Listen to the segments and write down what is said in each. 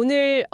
오늘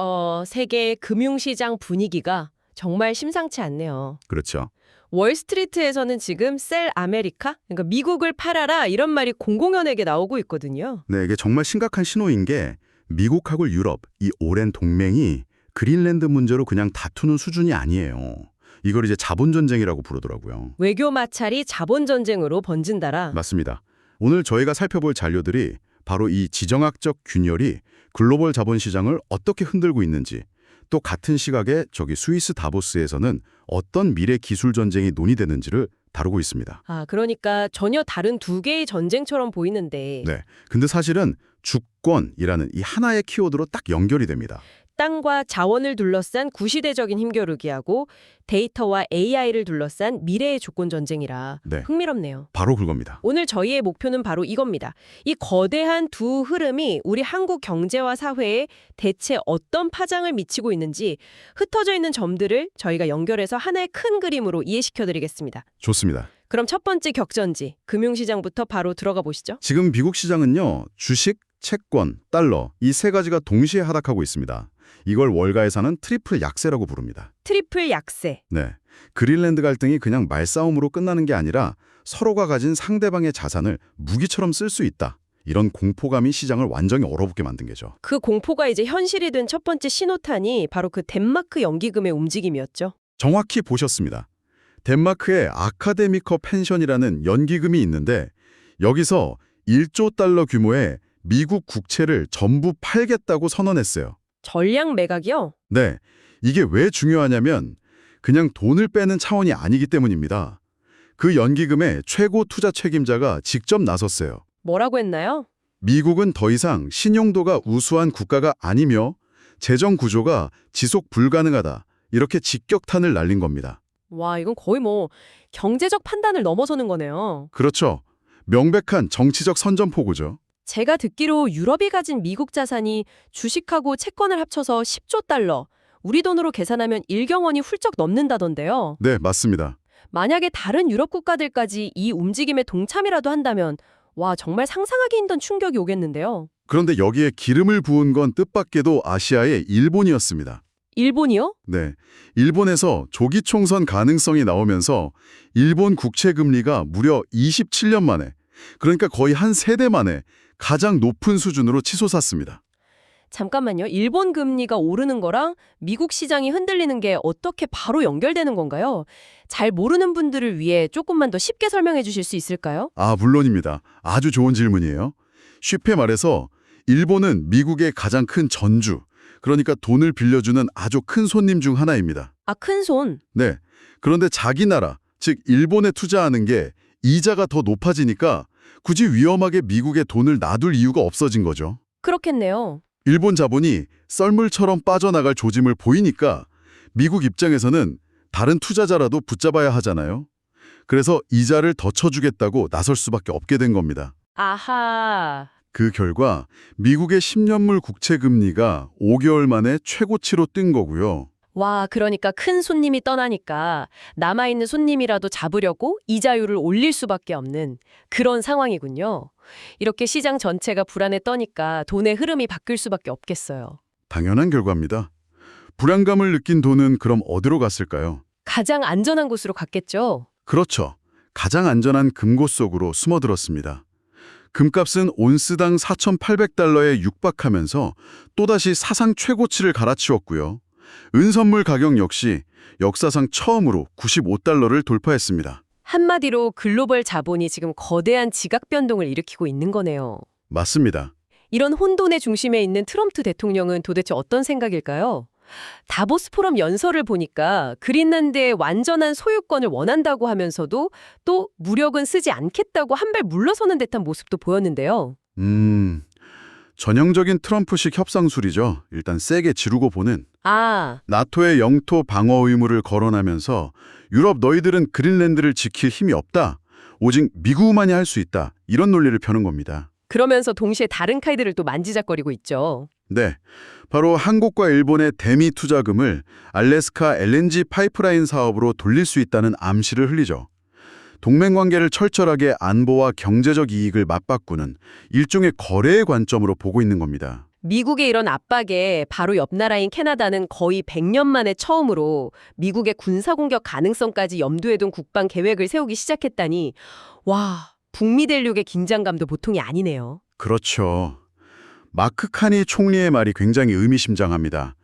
세계 금융시장 분위기가 정말 심상치 않네요. 그렇죠. 월스트리트에서는 지금 셀 아메리카, 그러니까 미국을 팔아라 이런 말이 공공연하게 나오고 있거든요. 네, 이게 정말 심각한 신호인 게 미국하고 유럽, 이 오랜 동맹이 그린랜드 문제로 그냥 다투는 수준이 아니에요. 이걸 이제 자본전쟁이라고 부르더라고요. 외교 마찰이 자본전쟁으로 번진다라. 맞습니다. 오늘 저희가 살펴볼 자료들이 바로 이 지정학적 균열이 글로벌 자본시장을 어떻게 흔들고 있는지, 또 같은 시각에 저기 스위스 다보스에서는 어떤 미래 기술 전쟁이 논의되는지를 다루고 있습니다. 그러니까 전혀 다른 두 개의 전쟁처럼 보이는데 네, 근데 사실은 주권이라는 이 하나의 키워드로 딱 연결이 됩니다. 땅과 자원을 둘러싼 구시대적인 힘겨루기하고 데이터와 AI를 둘러싼 미래의 주권 전쟁이라 네. 흥미롭네요. 바로 그겁니다. 오늘 저희의 목표는 바로 이겁니다. 이 거대한 두 흐름이 우리 한국 경제와 사회에 대체 어떤 파장을 미치고 있는지 흩어져 있는 점들을 저희가 연결해서 하나의 큰 그림으로 이해시켜드리겠습니다. 좋습니다. 그럼 첫 번째 격전지, 금융시장부터 바로 들어가 보시죠. 지금 미국 시장은요, 주식, 채권, 달러 이 세 가지가 동시에 하락하고 있습니다. 이걸 월가에서는 트리플 약세라고 부릅니다. 트리플 약세. 네, 그린랜드 갈등이 그냥 말싸움으로 끝나는 게 아니라 서로가 가진 상대방의 자산을 무기처럼 쓸 수 있다. 이런 공포감이 시장을 완전히 얼어붙게 만든 게죠. 그 공포가 이제 현실이 된 첫 번째 신호탄이 바로 그 덴마크 연기금의 움직임이었죠. 정확히 보셨습니다. 덴마크의 아카데미커 펜션이라는 연기금이 있는데 여기서 1조 달러 규모의 미국 국채를 전부 팔겠다고 선언했어요. 전량 매각이요? 네, 이게 왜 중요하냐면 그냥 돈을 빼는 차원이 아니기 때문입니다. 그 연기금의 최고 투자 책임자가 직접 나섰어요. 뭐라고 했나요? 미국은 더 이상 신용도가 우수한 국가가 아니며 재정 구조가 지속 불가능하다. 이렇게 직격탄을 날린 겁니다. 와, 이건 거의 경제적 판단을 넘어서는 거네요. 그렇죠. 명백한 정치적 선전포고죠. 제가 듣기로 유럽이 가진 미국 자산이 주식하고 채권을 합쳐서 10조 달러, 우리 돈으로 계산하면 1경 원이 훌쩍 넘는다던데요. 네, 맞습니다. 만약에 다른 유럽 국가들까지 이 움직임에 동참이라도 한다면 와, 정말 상상하기 힘든 충격이 오겠는데요. 그런데 여기에 기름을 부은 건 뜻밖에도 아시아의 일본이었습니다. 일본이요? 네, 일본에서 조기 총선 가능성이 나오면서 일본 국채 금리가 무려 27년 만에, 그러니까 거의 한 세대 만에 가장 높은 수준으로 치솟았습니다. 잠깐만요. 일본 금리가 오르는 거랑 미국 시장이 흔들리는 게 어떻게 바로 연결되는 건가요? 잘 모르는 분들을 위해 조금만 더 쉽게 설명해 주실 수 있을까요? 물론입니다. 아주 좋은 질문이에요. 쉽게 말해서 일본은 미국의 가장 큰 전주, 그러니까 돈을 빌려주는 아주 큰 손님 중 하나입니다. 큰 손. 네, 그런데 자기 나라, 즉 일본에 투자하는 게 이자가 더 높아지니까 굳이 위험하게 미국에 돈을 놔둘 이유가 없어진 거죠. 그렇겠네요. 일본 자본이 썰물처럼 빠져나갈 조짐을 보이니까 미국 입장에서는 다른 투자자라도 붙잡아야 하잖아요. 그래서 이자를 더 쳐주겠다고 나설 수밖에 없게 된 겁니다. 아하. 그 결과 미국의 10년물 국채 금리가 5개월 만에 최고치로 뛴 거고요. 와, 그러니까 큰 손님이 떠나니까 남아있는 손님이라도 잡으려고 이자율을 올릴 수밖에 없는 그런 상황이군요. 이렇게 시장 전체가 불안에 떠니까 돈의 흐름이 바뀔 수밖에 없겠어요. 당연한 결과입니다. 불안감을 느낀 돈은 그럼 어디로 갔을까요? 가장 안전한 곳으로 갔겠죠? 그렇죠. 가장 안전한 금고 속으로 숨어들었습니다. 금값은 온스당 4,800달러에 육박하면서 또다시 사상 최고치를 갈아치웠고요. 은선물 가격 역시 역사상 처음으로 95달러를 돌파했습니다. 한마디로 글로벌 자본이 지금 거대한 지각 변동을 일으키고 있는 거네요. 맞습니다. 이런 혼돈의 중심에 있는 트럼프 대통령은 도대체 어떤 생각일까요? 다보스 포럼 연설을 보니까 그린란드의 완전한 소유권을 원한다고 하면서도 또 무력은 쓰지 않겠다고 한 발 물러서는 듯한 모습도 보였는데요. 전형적인 트럼프식 협상술이죠. 일단 세게 지르고 보는. 아, 나토의 영토 방어 의무를 거론하면서 유럽 너희들은 그린랜드를 지킬 힘이 없다. 오직 미국만이 할 수 있다. 이런 논리를 펴는 겁니다. 그러면서 동시에 다른 카드를 또 만지작거리고 있죠. 네, 바로 한국과 일본의 대미 투자금을 알래스카 LNG 파이프라인 사업으로 돌릴 수 있다는 암시를 흘리죠. 동맹관계를 철저하게 안보와 경제적 이익을 맞바꾸는 일종의 거래의 관점으로 보고 있는 겁니다. 미국의 이런 압박에 바로 옆 나라인 캐나다는 거의 100년 만에 처음으로 미국의 군사공격 가능성까지 염두에 둔 국방 계획을 세우기 시작했다니, 와, 북미 대륙의 긴장감도 보통이 아니네요. 그렇죠. 마크 카니 총리의 말이 굉장히 의미심장합니다.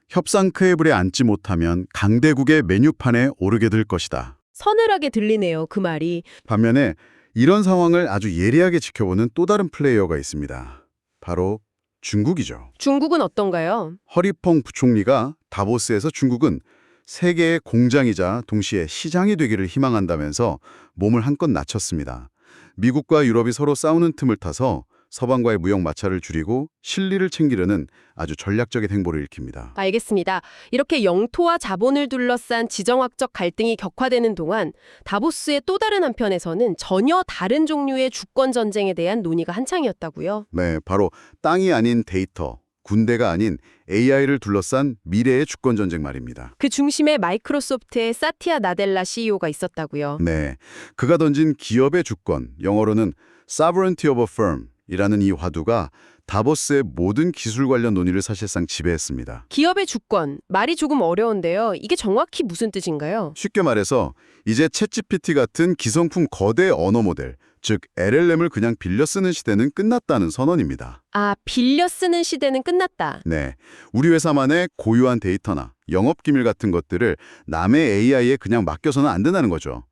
협상 테이블에 앉지 못하면 강대국의 메뉴판에 오르게 될 것이다. 서늘하게 들리네요, 그 말이. 반면에 이런 상황을 아주 예리하게 지켜보는 또 다른 플레이어가 있습니다. 바로 중국이죠. 중국은 어떤가요? 허리펑 부총리가 다보스에서 중국은 세계의 공장이자 동시에 시장이 되기를 희망한다면서 몸을 한껏 낮췄습니다. 미국과 유럽이 서로 싸우는 틈을 타서 서방과의 무역 마찰을 줄이고 실리를 챙기려는 아주 전략적인 행보를 일으킵니다. 알겠습니다. 이렇게 영토와 자본을 둘러싼 지정학적 갈등이 격화되는 동안 다보스의 또 다른 한편에서는 전혀 다른 종류의 주권 전쟁에 대한 논의가 한창이었다고요. 네, 바로 땅이 아닌 데이터, 군대가 아닌 AI를 둘러싼 미래의 주권 전쟁 말입니다. 그 중심에 마이크로소프트의 사티아 나델라 CEO가 있었다고요. 네, 그가 던진 기업의 주권, 영어로는 Sovereignty of a Firm 이라는 이 화두가 다보스의 모든 기술 관련 논의를 사실상 지배했습니다. 기업의 주권, 말이 조금 어려운데요. 이게 정확히 무슨 뜻인가요? 쉽게 말해서 이제 챗GPT 같은 기성품 거대 언어 모델, 즉 LLM을 그냥 빌려 쓰는 시대는 끝났다는 선언입니다. 아, 빌려 쓰는 시대는 끝났다. 네, 우리 회사만의 고유한 데이터나 영업기밀 같은 것들을 남의 AI에 그냥 맡겨서는 안 된다는 거죠.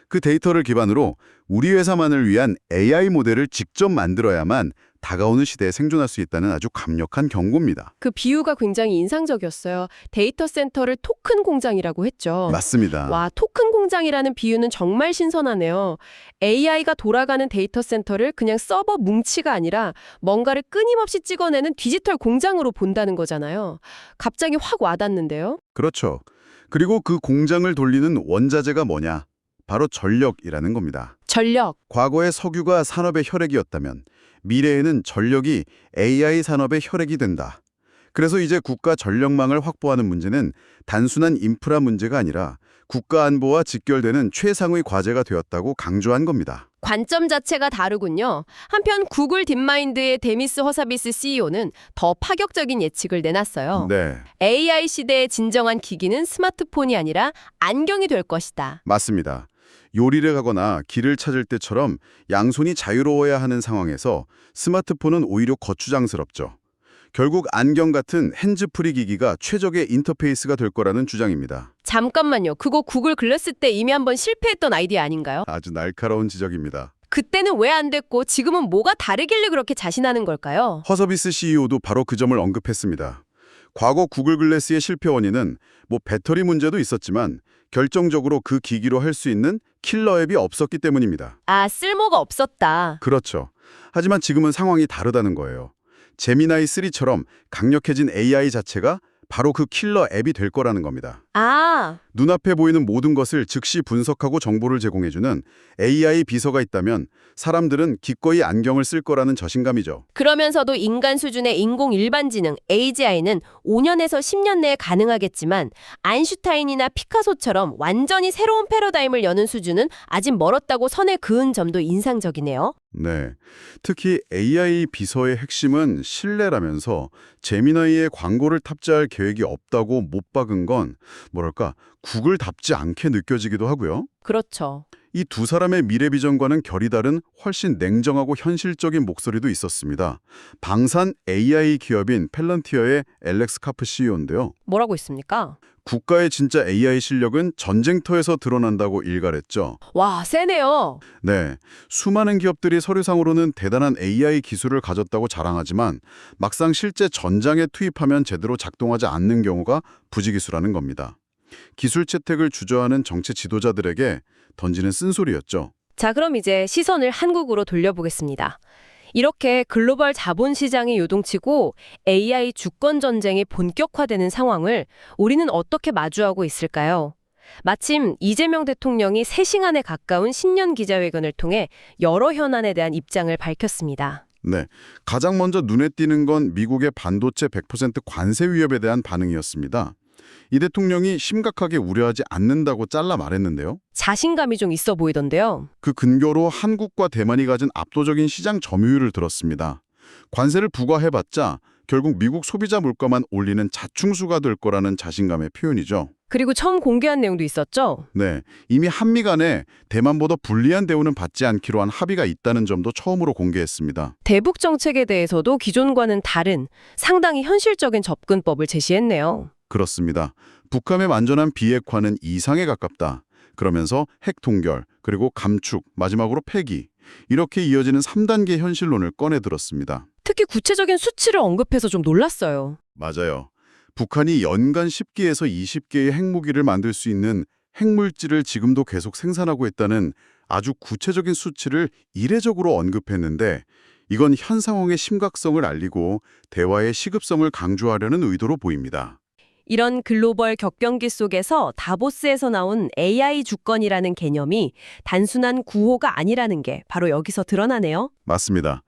그 데이터를 기반으로 우리 회사만을 위한 AI 모델을 직접 만들어야만 다가오는 시대에 생존할 수 있다는 아주 강력한 경고입니다. 그 비유가 굉장히 인상적이었어요. 데이터 센터를 토큰 공장이라고 했죠. 맞습니다. 와, 토큰 공장이라는 비유는 정말 신선하네요. AI가 돌아가는 데이터 센터를 그냥 서버 뭉치가 아니라 뭔가를 끊임없이 찍어내는 디지털 공장으로 본다는 거잖아요. 갑자기 확 와닿는데요. 그렇죠. 그리고 그 공장을 돌리는 원자재가 뭐냐? 바로 전력이라는 겁니다. 전력. 과거의 석유가 산업의 혈액이었다면 미래에는 전력이 AI 산업의 혈액이 된다. 그래서 이제 국가 전력망을 확보하는 문제는 단순한 인프라 문제가 아니라 국가 안보와 직결되는 최상의 과제가 되었다고 강조한 겁니다. 관점 자체가 다르군요. 한편 구글 딥마인드의 데미스 허사비스 CEO는 더 파격적인 예측을 내놨어요. 네, AI 시대의 진정한 기기는 스마트폰이 아니라 안경이 될 것이다. 맞습니다. 요리를 하거나 길을 찾을 때처럼 양손이 자유로워야 하는 상황에서 스마트폰은 오히려 거추장스럽죠. 결국 안경 같은 핸즈프리 기기가 최적의 인터페이스가 될 거라는 주장입니다. 잠깐만요. 그거 구글 글래스 때 이미 한번 실패했던 아이디어 아닌가요? 아주 날카로운 지적입니다. 그때는 왜 안 됐고 지금은 뭐가 다르길래 그렇게 자신하는 걸까요? 허서비스 CEO도 바로 그 점을 언급했습니다. 과거 구글 글래스의 실패 원인은 배터리 문제도 있었지만 결정적으로 그 기기로 할 수 있는 킬러 앱이 없었기 때문입니다. 아, 쓸모가 없었다. 그렇죠. 하지만 지금은 상황이 다르다는 거예요. 제미나이 3처럼 강력해진 AI 자체가 바로 그 킬러 앱이 될 거라는 겁니다. 아, 눈앞에 보이는 모든 것을 즉시 분석하고 정보를 제공해주는 AI 비서가 있다면 사람들은 기꺼이 안경을 쓸 거라는 자신감이죠. 그러면서도 인간 수준의 인공 일반지능 AGI는 5년에서 10년 내에 가능하겠지만 아인슈타인이나 피카소처럼 완전히 새로운 패러다임을 여는 수준은 아직 멀었다고 선에 그은 점도 인상적이네요. 네, 특히 AI 비서의 핵심은 신뢰라면서 제미나이의 광고를 탑재할 계획이 없다고 못 박은 건 뭐랄까 구글답지 않게 느껴지기도 하고요. 그렇죠. 이 두 사람의 미래 비전과는 결이 다른 훨씬 냉정하고 현실적인 목소리도 있었습니다. 방산 AI 기업인 펠런티어의 앨렉스 카프 CEO인데요. 뭐라고 있습니까? 국가의 진짜 AI 실력은 전쟁터에서 드러난다고 일갈했죠. 와, 세네요. 네, 수많은 기업들이 서류상으로는 대단한 AI 기술을 가졌다고 자랑하지만 막상 실제 전장에 투입하면 제대로 작동하지 않는 경우가 부지기수라는 겁니다. 기술 채택을 주저하는 정치 지도자들에게 던지는 쓴소리였죠. 자, 그럼 이제 시선을 한국으로 돌려보겠습니다. 이렇게 글로벌 자본시장이 요동치고 AI 주권 전쟁이 본격화되는 상황을 우리는 어떻게 마주하고 있을까요? 마침 이재명 대통령이 3시간에 가까운 신년 기자회견을 통해 여러 현안에 대한 입장을 밝혔습니다. 네, 가장 먼저 눈에 띄는 건 미국의 반도체 100% 관세 위협에 대한 반응이었습니다. 이 대통령이 심각하게 우려하지 않는다고 잘라 말했는데요. 자신감이 좀 있어 보이던데요. 그 근거로 한국과 대만이 가진 압도적인 시장 점유율을 들었습니다. 관세를 부과해봤자 결국 미국 소비자 물가만 올리는 자충수가 될 거라는 자신감의 표현이죠. 그리고 처음 공개한 내용도 있었죠? 네, 이미 한미 간에 대만보다 불리한 대우는 받지 않기로 한 합의가 있다는 점도 처음으로 공개했습니다. 대북 정책에 대해서도 기존과는 다른 상당히 현실적인 접근법을 제시했네요. 그렇습니다. 북한의 완전한 비핵화는 이상에 가깝다. 그러면서 핵 동결, 그리고 감축, 마지막으로 폐기. 이렇게 이어지는 3단계 현실론을 꺼내 들었습니다. 특히 구체적인 수치를 언급해서 좀 놀랐어요. 맞아요. 북한이 연간 10개에서 20개의 핵무기를 만들 수 있는 핵물질을 지금도 계속 생산하고 있다는 아주 구체적인 수치를 이례적으로 언급했는데 이건 현 상황의 심각성을 알리고 대화의 시급성을 강조하려는 의도로 보입니다. 이런 글로벌 격변기 속에서 다보스에서 나온 AI 주권이라는 개념이 단순한 구호가 아니라는 게 바로 여기서 드러나네요. 맞습니다.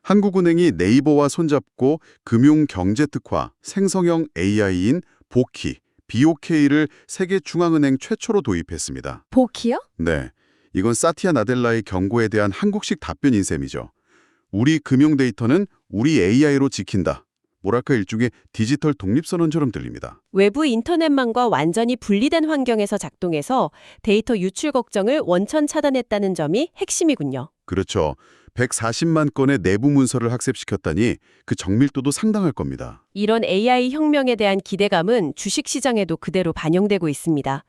한국은행이 네이버와 손잡고 금융경제특화, 생성형 AI인 보키, BOK를 세계중앙은행 최초로 도입했습니다. 보키요? 네, 이건 사티아 나델라의 경고에 대한 한국식 답변인 셈이죠. 우리 금융 데이터는 우리 AI로 지킨다. 뭐랄까 일종의 디지털 독립선언처럼 들립니다. 외부 인터넷망과 완전히 분리된 환경에서 작동해서 데이터 유출 걱정을 원천 차단했다는 점이 핵심이군요. 그렇죠. 140만 건의 내부 문서를 학습시켰다니 그 정밀도도 상당할 겁니다. 이런 AI 혁명에 대한 기대감은 주식시장에도 그대로 반영되고 있습니다.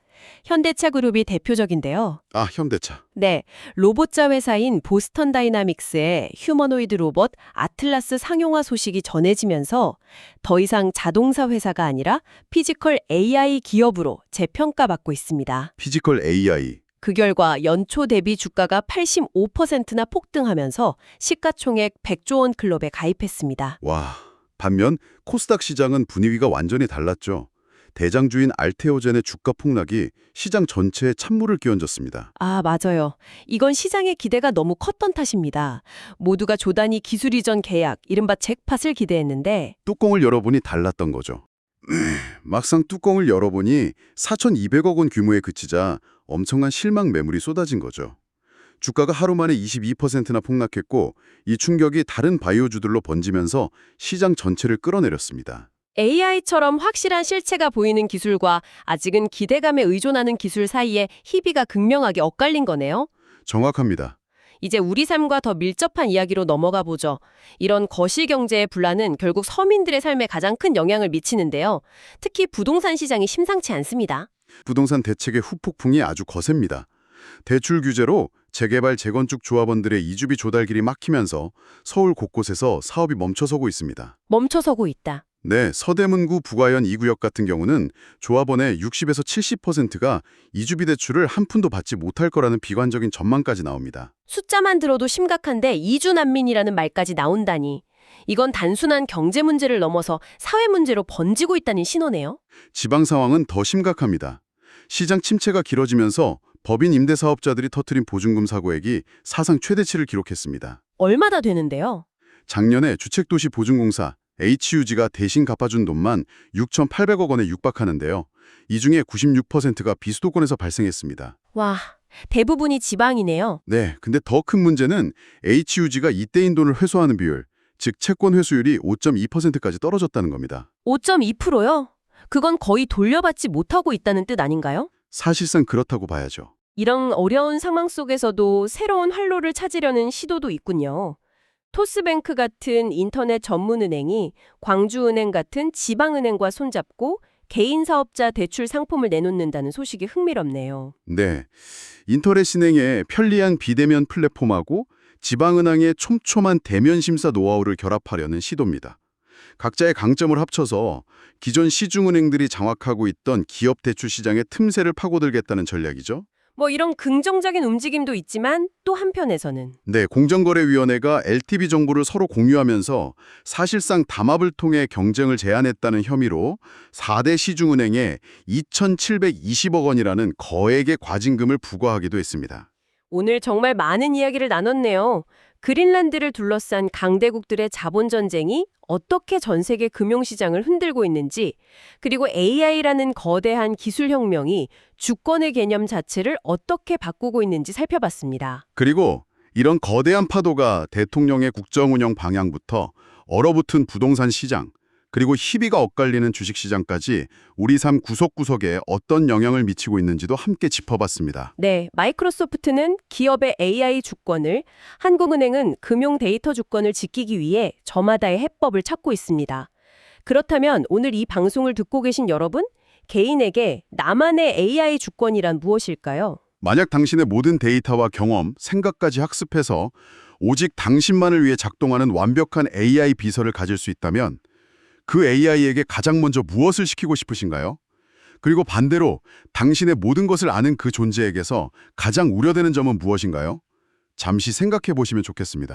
현대차 그룹이 대표적인데요. 아, 현대차. 네, 로봇자 회사인 보스턴 다이나믹스의 휴머노이드 로봇 아틀라스 상용화 소식이 전해지면서 더 이상 자동차 회사가 아니라 피지컬 AI 기업으로 재평가받고 있습니다. 피지컬 AI. 그 결과 연초 대비 주가가 85%나 폭등하면서 시가총액 100조 원 클럽에 가입했습니다. 와, 반면 코스닥 시장은 분위기가 완전히 달랐죠. 대장주인 알테오젠의 주가 폭락이 시장 전체에 찬물을 끼얹었습니다. 아, 맞아요. 이건 시장의 기대가 너무 컸던 탓입니다. 모두가 조단위 기술 이전 계약, 이른바 잭팟을 기대했는데 뚜껑을 열어보니 달랐던 거죠. 막상 뚜껑을 열어보니 4,200억 원 규모에 그치자 엄청난 실망 매물이 쏟아진 거죠. 주가가 하루 만에 22%나 폭락했고 이 충격이 다른 바이오주들로 번지면서 시장 전체를 끌어내렸습니다. AI처럼 확실한 실체가 보이는 기술과 아직은 기대감에 의존하는 기술 사이에 희비가 극명하게 엇갈린 거네요. 정확합니다. 이제 우리 삶과 더 밀접한 이야기로 넘어가 보죠. 이런 거시경제의 분란은 결국 서민들의 삶에 가장 큰 영향을 미치는데요. 특히 부동산 시장이 심상치 않습니다. 부동산 대책의 후폭풍이 아주 거셉니다. 대출 규제로 재개발, 재건축 조합원들의 이주비 조달길이 막히면서 서울 곳곳에서 사업이 멈춰서고 있습니다. 멈춰서고 있다. 네, 서대문구 부가현 2구역 같은 경우는 조합원의 60에서 70%가 이주비 대출을 한 푼도 받지 못할 거라는 비관적인 전망까지 나옵니다. 숫자만 들어도 심각한데 이주 난민이라는 말까지 나온다니. 이건 단순한 경제 문제를 넘어서 사회 문제로 번지고 있다는 신호네요. 지방 상황은 더 심각합니다. 시장 침체가 길어지면서 법인 임대사업자들이 터뜨린 보증금 사고액이 사상 최대치를 기록했습니다. 얼마나 되는데요? 작년에 주택도시보증공사 HUG가 대신 갚아준 돈만 6,800억 원에 육박하는데요. 이 중에 96%가 비수도권에서 발생했습니다. 와, 대부분이 지방이네요. 네, 근데 더 큰 문제는 HUG가 이때인 돈을 회수하는 비율, 즉 채권 회수율이 5.2%까지 떨어졌다는 겁니다. 5.2%요? 그건 거의 돌려받지 못하고 있다는 뜻 아닌가요? 사실상 그렇다고 봐야죠. 이런 어려운 상황 속에서도 새로운 활로를 찾으려는 시도도 있군요. 토스뱅크 같은 인터넷 전문은행이 광주은행 같은 지방은행과 손잡고 개인 사업자 대출 상품을 내놓는다는 소식이 흥미롭네요. 네, 인터넷 신행의 편리한 비대면 플랫폼하고 지방은행의 촘촘한 대면 심사 노하우를 결합하려는 시도입니다. 각자의 강점을 합쳐서 기존 시중은행들이 장악하고 있던 기업 대출 시장의 틈새를 파고들겠다는 전략이죠. 뭐 이런 긍정적인 움직임도 있지만 또 한편에서는 네, 공정거래위원회가 LTV 정보를 서로 공유하면서 사실상 담합을 통해 경쟁을 제한했다는 혐의로 4대 시중은행에 2,720억 원이라는 거액의 과징금을 부과하기도 했습니다. 오늘 정말 많은 이야기를 나눴네요. 그린란드를 둘러싼 강대국들의 자본 전쟁이 어떻게 전 세계 금융시장을 흔들고 있는지, 그리고 AI라는 거대한 기술혁명이 주권의 개념 자체를 어떻게 바꾸고 있는지 살펴봤습니다. 그리고 이런 거대한 파도가 대통령의 국정운영 방향부터 얼어붙은 부동산 시장, 그리고 희비가 엇갈리는 주식시장까지 우리 삶 구석구석에 어떤 영향을 미치고 있는지도 함께 짚어봤습니다. 네, 마이크로소프트는 기업의 AI 주권을, 한국은행은 금융 데이터 주권을 지키기 위해 저마다의 해법을 찾고 있습니다. 그렇다면 오늘 이 방송을 듣고 계신 여러분, 개인에게 나만의 AI 주권이란 무엇일까요? 만약 당신의 모든 데이터와 경험, 생각까지 학습해서 오직 당신만을 위해 작동하는 완벽한 AI 비서를 가질 수 있다면 그 AI에게 가장 먼저 무엇을 시키고 싶으신가요? 그리고 반대로 당신의 모든 것을 아는 그 존재에게서 가장 우려되는 점은 무엇인가요? 잠시 생각해 보시면 좋겠습니다.